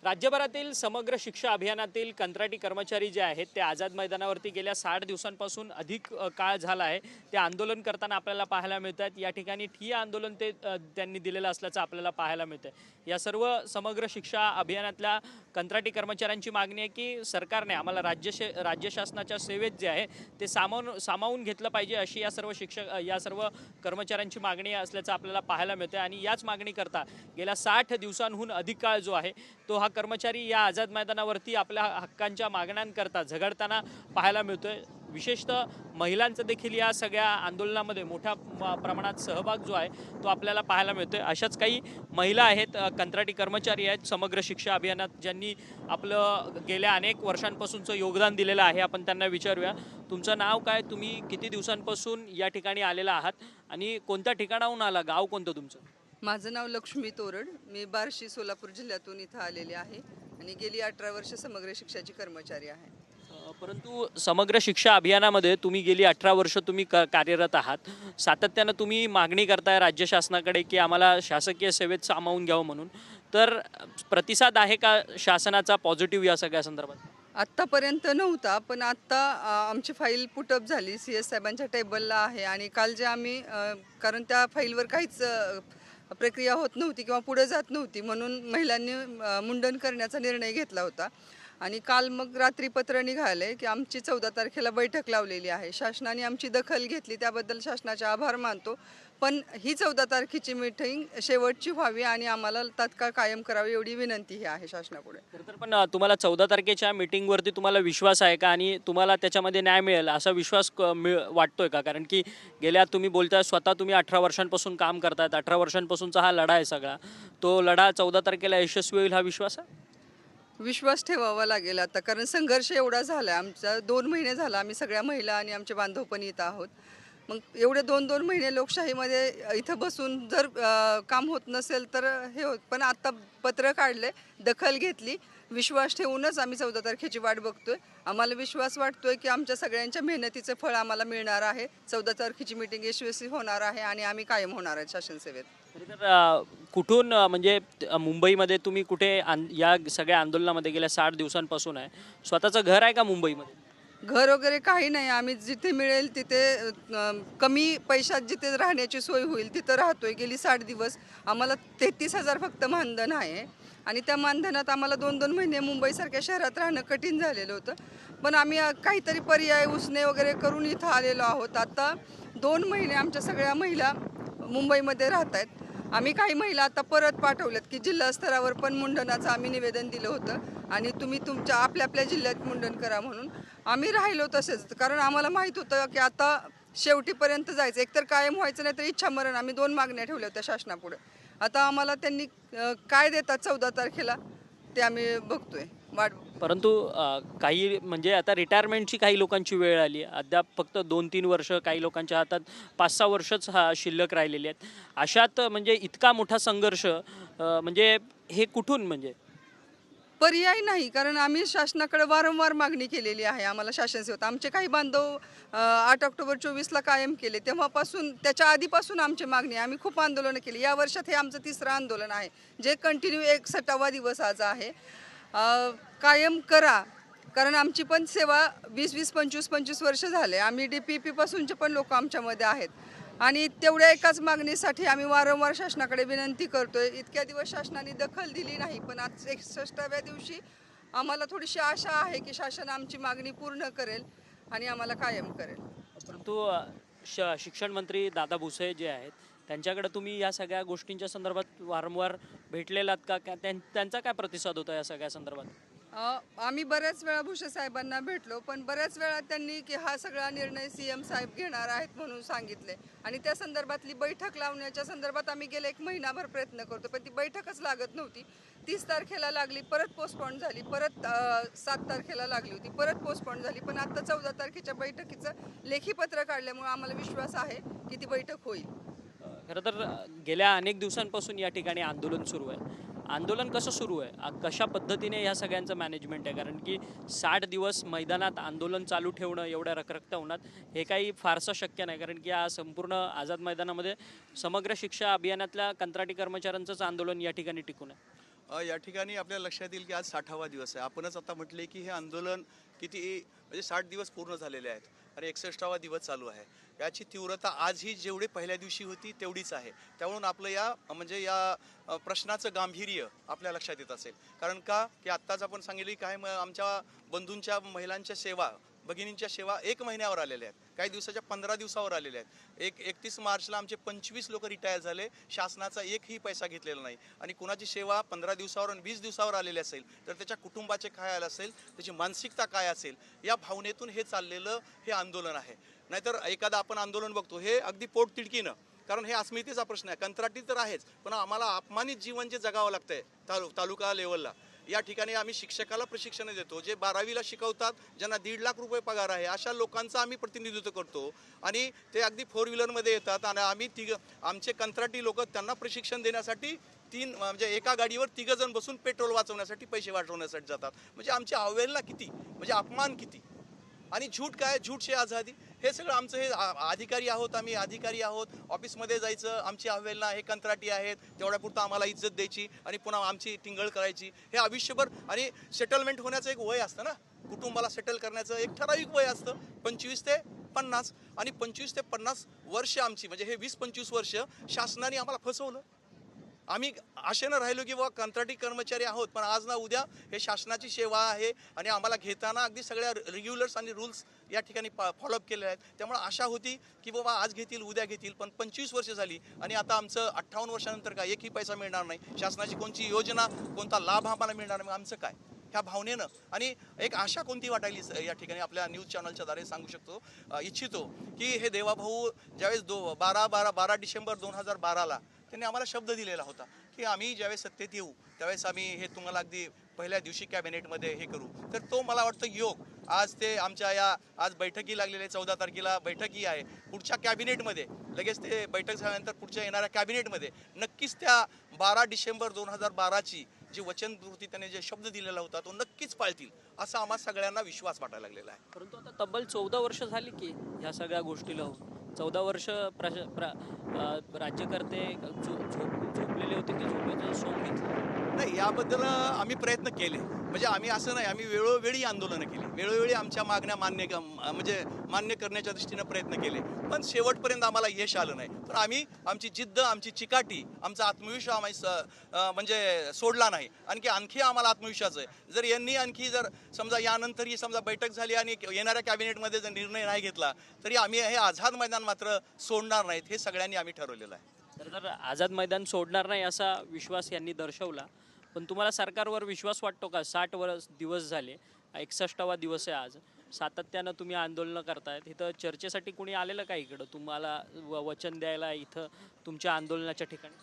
राज्यभरातील समग्र शिक्षा अभियानातील कंत्राटी कर्मचारी जे आहेत ते आझाद मैदानावरती गेल्या 60 दिवसांपासून अधिक काळ झाला आहे ते आंदोलन करताना आपल्याला पाहायला मिळत आहेत। या ठिकाणी ठिय्या आंदोलन त्यांनी दिलेलं असल्याचं आपल्याला पाहायला मिळतंय। या सर्व समग्र शिक्षा अभियानातल्या कंत्राटी कर्मचाऱ्यांची मागणी आहे की सरकारने आम्हाला राज्य शासनाच्या सेवेत जे आहे ते सामावून घेतलं पाहिजे अशी या सर्व कर्मचाऱ्यांची मागणी असल्याचं आपल्याला पाहायला मिळतंय। आणि याच मागणीकरता गेल्या 60 दिवसांहून अधिक काळ जो आहे तो हा कर्मचारी या आझाद मैदानावरती आपल्या हक्कांच्या मागण्यांकरता झगडताना पाहायला मिळतोय। विशेषतः महिलांचा देखील या सगळ्या आंदोलनामध्ये मोठ्या प्रमाणात सहभाग जो आहे तो आपल्याला पाहायला मिळतोय। अशाच काही महिला आहेत, कंत्राटी कर्मचारी आहेत समग्र शिक्षा अभियानात, ज्यांनी आपलं गेल्या अनेक वर्षांपासूनचं योगदान दिलेलं आहे। आपण त्यांना विचारूया, तुमचं नाव काय, तुम्ही किती दिवसांपासून या ठिकाणी आलेला आहात आणि कोणत्या ठिकाणाहून आला, गाव कोणतं तुमचं? माझं नाव लक्ष्मी तोरड, मी बार्शी सोलापूर जिल्ह्यातून इथं आलेले आहे आणि गेली 18 वर्ष समग्र शिक्षाची कर्मचारी आहे। परंतु समग्र शिक्षा अभियानामध्ये तुम्ही गेली 18 वर्ष तुम्ही कार्यरत आहात। सातत्यानं तुम्ही मागणी करताय राज्य शासनाकडे की आम्हाला शासकीय सेवेत सामावून घ्यावं म्हणून, तर प्रतिसाद आहे का शासनाचा पॉझिटिव्ह या सगळ्या संदर्भात? आत्तापर्यंत नव्हता, पण आत्ता आमची फाईल पुटअप झाली, CS साहेबांच्या टेबलला आहे आणि काल जे आम्ही कारण त्या फाईलवर काहीच प्रक्रिया होत नव्हती किंवा पुढे जात नव्हती, म्हणून महिलांनी मुंडन करण्याचा निर्णय घेतला होता आणि काल मग रात्री पत्र निघाले की आमची 14 तारखेला बैठक लावलेली आहे। शासनाने आमची दखल घेतली, त्याबद्दल शासनाचे आभार मानतो, पण ही 14 तारखेची मीटिंग शेवटची व्हावी आणि आम्हाला तात्काळ कायम करावी एवढी विनंती ही आहे शासनापुढे। तर पण तुम्हाला 14 तारखेच्या मीटिंगवरती तुम्हाला विश्वास आहे का आणि तुम्हाला त्याच्यामध्ये न्याय मिळेल असा विश्वास वाटतोय का? कारण की गेल्या तुम्ही बोलताय स्वतः तुम्ही 18 वर्षांपासून काम करतायत, 18 वर्षांपासूनचा हा लढा आहे सगळा, तो लढा 14 तारखेला यशस्वी होईल हा विश्वास आहे? विश्वास ठेवावा लागेल आता, कारण संघर्ष एवढा झाला आहे आमचा। 2 महिने झाला आम्ही सगळ्या महिला आणि आमचे बांधव पण इथं आहोत। मग एवढे 2 महिने लोकशाहीमध्ये इथं बसून जर काम होत नसेल तर हे होत, पण आता पत्र काढले, दखल घेतली, विश्वास ठेवूनच आम्ही 14 तारखेची वाट बघतोय। आम्हाला विश्वास वाटतोय की आमच्या सगळ्यांच्या मेहनतीचं फळ आम्हाला मिळणार आहे। 14 तारखेची मीटिंग यशस्वी होणार आहे आणि आम्ही कायम होणार आहे शासन सेवेत। तर कुठून म्हणजे मुंबईमध्ये तुम्ही कुठे या सगळ्या आंदोलनामध्ये गेल्या 60 दिवसांपासून आहे, स्वतःचं घर आहे का मुंबईमध्ये? घर वगैरे काही नाही, आम्ही जिथे मिळेल तिथे कमी पैशात जिथे राहण्याची सोय होईल तिथं राहतोय। गेली 60 दिवस आम्हाला 33,000 फक्त मानधन आहे आणि त्या मानधनात आम्हाला 2-2 महिने मुंबईसारख्या शहरात राहणं कठीण झालेलं होतं, पण आम्ही काहीतरी पर्याय उसने वगैरे करून इथं आलेलो आहोत। आता 2 महिने आमच्या सगळ्या महिला मुंबईमध्ये राहत आहेत। आम्ही काही महिला आता परत पाठवल्यात की जिल्हा स्तरावर पण मुंडनाचं आम्ही निवेदन दिलं होतं आणि तुम्ही तुमच्या आपल्या जिल्ह्यात मुंडन करा म्हणून। आम्ही राहिलो तसेच, कारण आम्हाला माहीत होतं की आता शेवटीपर्यंत जायचं, एकतर कायम व्हायचं नाही तर इच्छामरण। आम्ही 2 मागण्या ठेवल्या होत्या शासनापुढे। आता आम्हाला त्यांनी काय देतात 14 तारखेला ते आम्ही बघतोय, वाट। परंतु काही म्हणजे आता रिटायरमेंटची काही लोकांची वेळ आली, अद्याप फक्त 2-3 वर्ष, काही लोकांच्या हातात 5-6 वर्षच शिल्लक राहिलेली आहेत। अशात म्हणजे इतका मोठा संघर्ष, म्हणजे हे कुठून म्हणजे पर्याय नाही, कारण आम्ही शासनाकडे वारंवार मागणी केलेली आहे। आम्हाला शासन सेवेत आमचे काही बांधव 8 ऑक्टोबर 24ला कायम केले, तेव्हापासून त्याच्या आधीपासून आमची मागणी, आम्ही खूप आंदोलनं केली। या वर्षात हे आमचं 3रं आंदोलन आहे, जे कंटिन्यू 61वा दिवस आज आहे। कायम करा, कारण आमची पण सेवा 20-20, 25-25 वर्ष झाले। आम्ही DPP पासूनचे पण लोक आमच्यामध्ये आहेत आणि तेवढ्या एकाच मागणीसाठी आम्ही वारंवार शासनाकडे विनंती करतोय। इतक्या दिवस शासनाने दखल दिली नाही, पण आज 61व्या दिवशी आम्हाला थोडीशी आशा आहे की शासन आमची मागणी पूर्ण करेल आणि आम्हाला कायम करेल। परंतु शिक्षण मंत्री दादा भुसे जे आहेत त्यांच्याकडे तुम्ही या सगळ्या गोष्टींच्या संदर्भात वारंवार भेटलेलात का? त्यांचा काय प्रतिसाद होता या सगळ्या संदर्भात? आम्ही बऱ्याच वेळा भुसे साहेबांना भेटलो, पण बऱ्याच वेळा त्यांनी की हा सगळा निर्णय CM साहेब घेणार आहेत म्हणून सांगितले आणि त्या संदर्भातली बैठक लावण्याच्या संदर्भात आम्ही गेले 1 महिनाभर प्रयत्न करतो, पण ती बैठकच लागत नव्हती। 30 तारखेला लागली, परत पोस्टपोन झाली, परत 7 तारखेला लागली होती, परत पोस्टपोन झाली, पण आता 14 तारखेच्या बैठकीचं लेखी पत्र काढल्यामुळे आम्हाला विश्वास आहे की ती बैठक होईल। खरं तर गेल्या अनेक दिवसांपासून या ठिकाणी आंदोलन सुरू आहे। आंदोलन कसं सुरू आहे, कशा पद्धतीने ह्या सगळ्यांचं मॅनेजमेंट आहे? कारण की 60 दिवस मैदानात आंदोलन चालू ठेवणं एवढ्या रखरखत्या उन्हात हे काही फारसं शक्य नाही, कारण की या संपूर्ण आझाद मैदानामध्ये समग्र शिक्षा अभियानातल्या कंत्राटी कर्मचाऱ्यांचंच आंदोलन या ठिकाणी टिकून आहे। या ठिकाणी आपल्या लक्षात येईल की आज 60वा दिवस आहे. आपणच आता म्हटले की हे आंदोलन किती म्हणजे 60 दिवस पूर्ण झालेले आहेत आणि 61वा दिवस चालू आहे. याची तीव्रता आजही जेवढी पहिल्या दिवशी होती तेवढीच आहे. त्यामुळे आपलं या प्रश्नाचं गांभीर्य आपल्या लक्षात येत असेल. कारण का की आत्ताच आपण सांगितले काय आमच्या बंधूंच्या महिलांच्या सेवा भगिनींच्या सेवा 1 महिन्यावर आलेल्या आहेत, काही दिवसाच्या 15 दिवसावर आलेल्या आहेत. 31 मार्चला आमचे 25 लोक रिटायर झाले, शासनाचा एकही पैसा घेतलेला नाही. आणि कुणाची सेवा 15 दिवसावर आणि 20 दिवसावर आलेली असेल तर त्याच्या कुटुंबाचे काय आलं असेल, त्याची मानसिकता काय असेल, या भावनेतून हे चाललेलं हे आंदोलन आहे. नाहीतर एखादं आपण आंदोलन बघतो हे अगदी पोटतिडकीनं, कारण हे अस्मितेचा प्रश्न आहे. कंत्राटी तर आहेच, पण आम्हाला अपमानित जीवन जे जगावं लागतंय तालुका लेवलला. या ठिकाणी आम्ही शिक्षकाला प्रशिक्षण देतो, जे 12वीला शिकवतात, ज्यांना 1.5 लाख रुपये पगार आहे, अशा लोकांचं आम्ही प्रतिनिधित्व करतो. आणि ते अगदी 4 व्हीलरमध्ये येतात आणि आम्ही आमचे कंत्राटी लोक त्यांना प्रशिक्षण देण्यासाठी म्हणजे एका गाडीवर 3 जण बसून पेट्रोल वाचवण्यासाठी, पैसे वाचवण्यासाठी जातात. म्हणजे आमची अवहेलना किती, म्हणजे अपमान किती. आणि झूट काय, झूट से आझादी, हे सगळं आमचं हे अधिकारी आहोत, आम्ही अधिकारी आहोत, ऑफिसमध्ये जायचं, आमची अवहेलना, हे कंत्राटी आहेत तेवढ्यापुरतं आम्हाला इज्जत द्यायची आणि पुन्हा आमची टिंगळ करायची, हे आयुष्यभर. आणि सेटलमेंट होण्याचं एक वय असतं ना, कुटुंबाला सेटल करण्याचं एक ठराविक वय असतं, 25 ते 50. आणि 25 ते 50 वर्ष आमची, म्हणजे हे 20-25 वर्ष शासनाने आम्हाला फसवलं. आम्ही आशेनं राहिलो की बाबा कंत्राटी कर्मचारी आहोत, पण आज ना उद्या हे शासनाची सेवा आहे आणि आम्हाला घेताना अगदी सगळ्या रेग्युलर्स आणि रूल्स या ठिकाणी फॉलोअप केले आहेत. त्यामुळे आशा होती की बाबा आज घेतील, उद्या घेतील, पण 25 वर्ष झाली आणि आता आमचं 58 वर्षानंतर काय, एकही पैसा मिळणार नाही, शासनाची कोणती योजना, कोणता लाभ आम्हाला मिळणार नाही. आमचं काय, ह्या भावनेनं. आणि एक आशा कोणती वाटायली या ठिकाणी आपल्या न्यूज चॅनलच्या द्वारे सांगू इच्छितो की हे देवाभाऊ ज्यावेळेस 12 डिसेंबर 2012ला त्यांनी आम्हाला शब्द दिलेला होता की आम्ही ज्यावेळेस सत्तेत येऊ त्यावेळेस आम्ही हे तुम्हाला अगदी पहिल्या दिवशी कॅबिनेटमध्ये हे करू. तर तो मला वाटतं योग आज ते आमच्या आज बैठकी लागलेली आहे, 14 तारखेला बैठकी आहे. पुढच्या कॅबिनेटमध्ये लगेच ते बैठक झाल्यानंतर पुढच्या येणाऱ्या कॅबिनेटमध्ये नक्कीच त्या 12 डिसेंबर 2012ची जी वचनपूर्ती त्याने जे शब्द दिलेला होता तो नक्कीच पाळतील, असा आम्हा सगळ्यांना विश्वास वाटायला लागलेला आहे. परंतु आता तब्बल 14 वर्ष झाली की ह्या सगळ्या गोष्टीला होऊन. 14 वर्ष राज्यकर्ते झोपलेले होते की झोपेचं सोंग घेतलं? नाही, याबद्दल आम्ही प्रयत्न केले. म्हणजे आम्ही असं नाही, आम्ही वेळोवेळी आंदोलनं केली, वेळोवेळी आमच्या मागण्या मान्य करण्याच्या दृष्टीनं प्रयत्न केले, पण शेवटपर्यंत आम्हाला यश आलं नाही. पण आम्ही आमची जिद्द, आमची चिकाटी, आमचा आत्मविश्वास आम्ही म्हणजे सोडला नाही. आणखी आम्हाला आत्मविश्वास आहे. जर यांनी आणखी जर समजा यानंतरही समजा बैठक झाली आणि येणाऱ्या कॅबिनेटमध्ये जर निर्णय नाही घेतला तरी आम्ही हे आझाद मैदान मात्र सोडणार नाहीत, हे सगळ्यांनी आम्ही ठरवलेलं आहे. तर आझाद मैदान सोडणार नाही असा विश्वास यांनी दर्शवला. पण तुम्हाला सरकारवर विश्वास वाटतो का? 60 दिवस झाले, 61वा दिवस आहे आज, सातत्यानं तुम्ही आंदोलनं करतायत. इथं चर्चेसाठी कोणी आलेलं का इकडं तुम्हाला वचन द्यायला इथं तुमच्या आंदोलनाच्या ठिकाणी?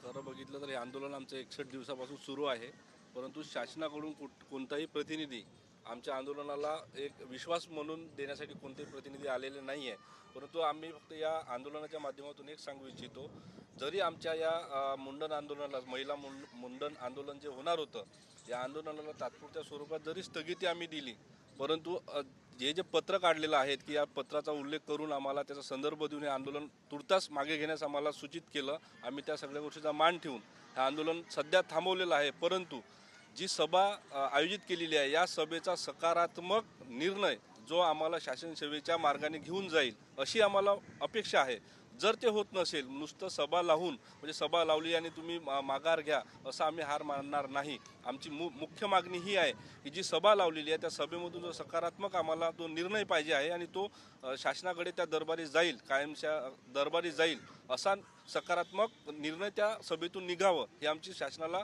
खरं बघितलं तर हे आंदोलन आमचं 61 दिवसापासून सुरू आहे, परंतु शासनाकडून कोणताही प्रतिनिधी आमच्या आंदोलनाला एक विश्वास म्हणून देण्यासाठी कोणतेही प्रतिनिधी आलेले नाही आहे. परंतु आम्ही फक्त या आंदोलनाच्या माध्यमातून एक सांगू इच्छितो, जरी आमच्या या मुंडन आंदोलनाला, महिला मुंडन आंदोलन जे होणार होतं, या आंदोलनाला तात्पुरत्या स्वरूपात जरी स्थगिती आम्ही दिली, परंतु जे पत्र काढलेलं आहे की या पत्राचा उल्लेख करून आम्हाला त्याचा संदर्भ देऊन हे आंदोलन तुर्तास मागे घेण्यास आम्हाला सूचित केलं. आम्ही त्या सगळ्या गोष्टीचा मान ठेवून हे आंदोलन सध्या थांबवलेलं आहे. परंतु जी सभा आयोजित केलेली आहे, या सभेचा सकारात्मक निर्णय जो आम्हाला शासन सेवेच्या मार्गाने घेऊन जाईल अशी आम्हाला अपेक्षा आहे. जर ते होत नसेल, नुसतं सभा लावून म्हणजे सभा लावली आणि तुम्ही माघार घ्या असं आम्ही हार मानणार नाही. आमची मुख्य मागणी ही आहे की जी सभा लावलेली आहे त्या सभेमधून जो सकारात्मक आम्हाला तो निर्णय पाहिजे आहे आणि तो शासनाकडे त्या दरबारी जाईल, कायमच्या दरबारी जाईल, असा सकारात्मक निर्णय त्या सभेतून निघावं ही आमची शासनाला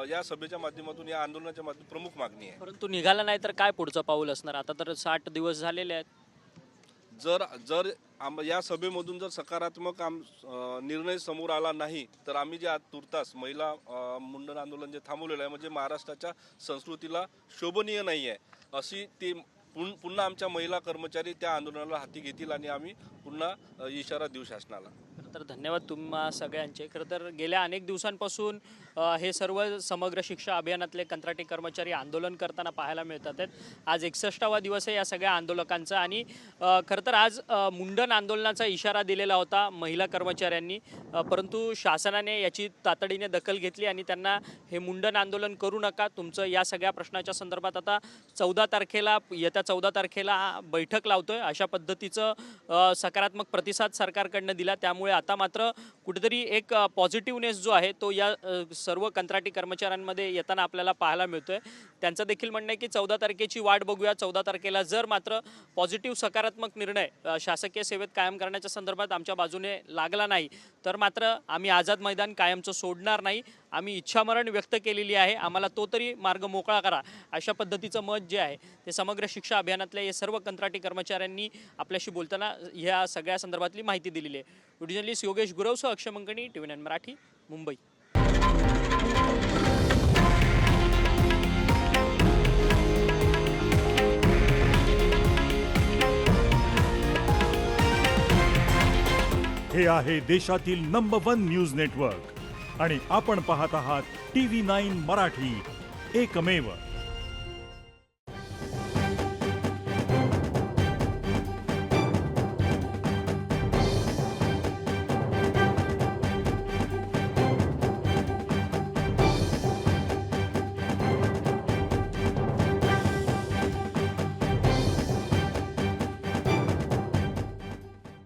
या सभेच्या माध्यमातून, या आंदोलनाच्या माध्यमातून प्रमुख मागणी आहे. परंतु निघाला नाही तर काय पुढचं पाऊल असणार? आता तर 60 दिवस झालेले आहेत. जर या सभेमधून जर सकारात्मक निर्णय समोर आला नाही तर आम्ही जे आज तुर्तास महिला मुंडन आंदोलन जे थांबवलेलं आहे, म्हणजे महाराष्ट्राच्या संस्कृतीला शोभनीय नाही आहे, अशी ती पुन्हा आमच्या महिला कर्मचारी त्या आंदोलनाला हाती घेतील आणि आम्ही पुन्हा इशारा देऊ शासनाला. तर धन्यवाद तुम्हा सगळ्यांचे. खरं तर गेल्या अनेक दिवसांपासून हे सर्व समग्र शिक्षा अभियानातले कंत्राटी कर्मचारी आंदोलन करताना पाहायला मिळतात आहेत. आज 61वा दिवस आहे या सगळ्या आंदोलकांचा आणि खरं तर आज मुंडन आंदोलनाचा इशारा दिलेला होता महिला कर्मचाऱ्यांनी, परंतु शासनाने याची तातडीने दखल घेतली आणि त्यांना हे मुंडन आंदोलन करू नका, तुमचं या सगळ्या प्रश्नाच्या संदर्भात आता येत्या 14 तारखेला बैठक लावतोय अशा पद्धतीचं सकारात्मक प्रतिसाद सरकारकडनं दिला. त्यामुळे आता मात्र कुठेतरी एक पॉझिटिव्हनेस जो आहे तो या सर्व कंत्राटी कर्मचाऱ्यांमध्ये येताना आपल्याला पाहायला मिळतोय. त्यांचं देखील म्हणणं आहे की 14 तारखेची वाट बघूया. 14 तारखेला जर मात्र पॉझिटिव्ह सकारात्मक निर्णय शासकीय सेवेत कायम करण्याच्या संदर्भात आमच्या बाजूने लागला नाही तर मात्र आम्ही आझाद मैदान कायमचं सोडणार नाही. आम्ही इच्छामरण व्यक्त केलेली आहे, आम्हाला तो तरी मार्ग मोकळा करा अशा पद्धतीचं मत जे आहे ते समग्र शिक्षा अभियानातल्या या सर्व कंत्राटी कर्मचाऱ्यांनी आपल्याशी बोलताना ह्या सगळ्या संदर्भातली माहिती दिलेली आहे. व्हिडिओ जर्नलिस्ट योगेश गुरवसह अक्षय मंकणी, TV9 मराठी, मुंबई. हे आहे देशातील नंबर 1 न्यूज नेटवर्क आणि आपण पाहत आहात TV9 मराठी, एकमेव.